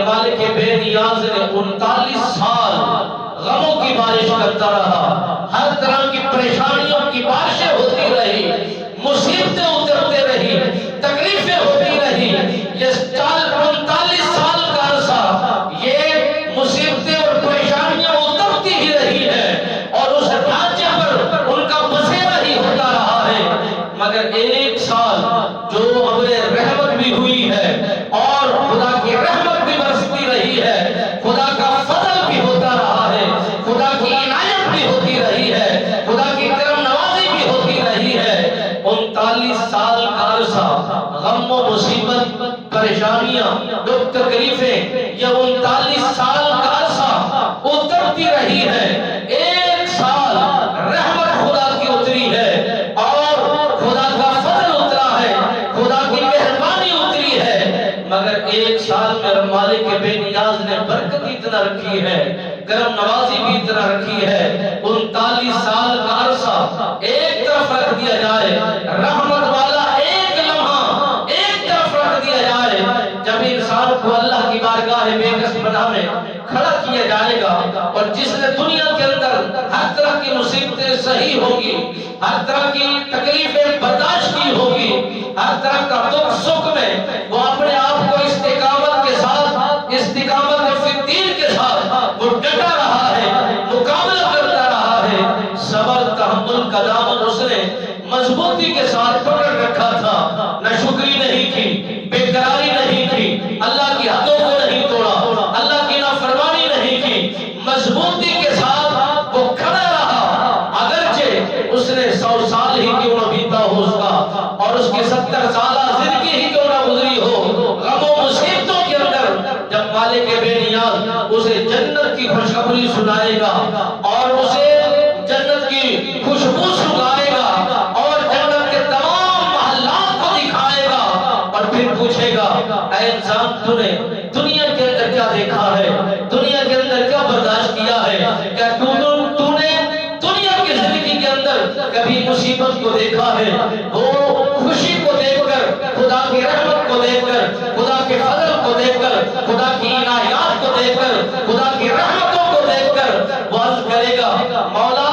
مالک بے نیاز نے 39 سال غموں کی بارش کرتا رہا، ہر طرح کی پریشانیوں کی بارشیں ہوتی رہی، مصیبتیں اترتے رہی، تکلیفیں ہوتی رہی۔ یہ 39 سال کا عرصہ یہ مصیبتیں اور پریشانیاں اترتی ہی رہی ہے اور اس ڈھانچے پر ان کا بسیرا ہی ہوتا رہا ہے۔ مگر ایک سال جو ابر رحمت بھی ہوئی ہے اور خدا کی رحمت بھی برستی رہی ہے، خدا کا فضل بھی ہوتا رہا ہے، خدا کی عنایت بھی ہوتی رہی ہے، خدا کی کرم نوازی بھی ہوتی رہی ہے۔ 39 سال کا عرصہ غم و مصیبت، پریشانیاں، دکھ تکلیفیں، یہ 39 سال کا عرصہ اترتی رہی ہے۔ ایک سال رحمت خدا کی اتری ہے اور خدا کا فضل اترا ہے، خدا کی مہربانی اتری ہے، مگر ایک سال میں مالک بے نیاز نے برکت اتنا رکھی ہے، کرم نوازی بھی اتنا رکھی ہے۔ 39 سال کا عرصہ ایک طرف رکھ دیا جائے، رحمت والا ایک لمحہ ایک طرف رکھ دیا جائے، جب انسان کو اللہ کی بارگاہ بے کس بنا میں کھڑا کیا جائے گا اور جس نے دنیا کے اندر ہر طرح کی مصیبتیں صحیح ہوگی، ہر طرح کی تکلیفیں برداشت کی ہوگی، ہر طرح کا دکھ سکھ میں وہ اپنے آپ کو استقامت کے ساتھ، استقامت فی الدین کے ساتھ وہ ڈٹا رہا ہے، مقابلہ کرتا رہا ہے، صبر تحمل کا دامن اس نے مضبوطی کے ساتھ پکڑ رکھا تھا، نہ شکری نہیں کی، بے قراری نہیں کی، اللہ کی حدوں کو نہیں توڑا، اللہ کی نافرمانی نہیں کی، مضبوطی کے ساتھ وہ کھڑا رہا، اگرچہ اس نے 100 سال ہی کیوں نہ بیتا ہو اس کا اور اس کی 70 سالہ زندگی ہی کیوں نہ گزری ہو، غم و مصیبتوں کے اندر جب مالک بے نیاز اسے جنت کی خوشخبری سنائے گا اور اسے جنت کی خوشبو سنائے گا اور جنت کے تمام محلات کو دکھائے گا اور پھر پوچھے گا، اے انسان تو نے دنیا کے اندر کیا دیکھا ہے، دنیا کے اندر کیا برداشت کیا ہے، کیا تو نے دنیا کی زندگی کے اندر کبھی مصیبت کو دیکھا ہے؟ وہ خوشی کو دیکھ کر، خدا کی رحمت کو دیکھ کر، خدا کے فضل کو دیکھ کر، خدا کی عنایات کو دیکھ کر، خدا کی رحمتوں کو دیکھ کر وہ عرض کرے گا، مولا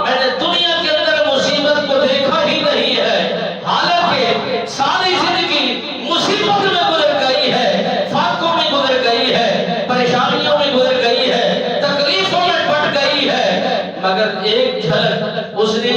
میں نے دنیا کے اندر مصیبت کو دیکھا ہی نہیں ہے، حالانکہ ساری زندگی مصیبت میں گزر گئی ہے، فاقوں میں گزر گئی ہے، پریشانیوں میں گزر گئی ہے، تکلیفوں میں پٹ گئی ہے، مگر ایک جھلک اس نے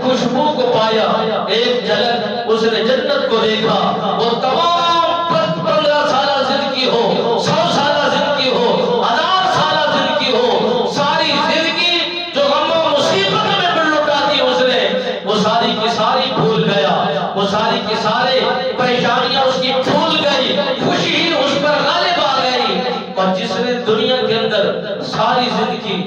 خوشبو کو پایا، ایک جھلک اس نے جنت کو دیکھا۔ وہ تمام 15 سالہ زندگی ہو، 100 سالہ زندگی ہو، 1000 سالہ زندگی ہو، ساری زندگی جو غم و مصیبت میں لٹا دی اس نے، وہ ساری کی ساری بھول گیا، وہ ساری کی سارے پریشانیاں اس کی بھول گئی، خوشی ہی اس پر غالب آ گئی۔ اور جس نے دنیا کے اندر ساری زندگی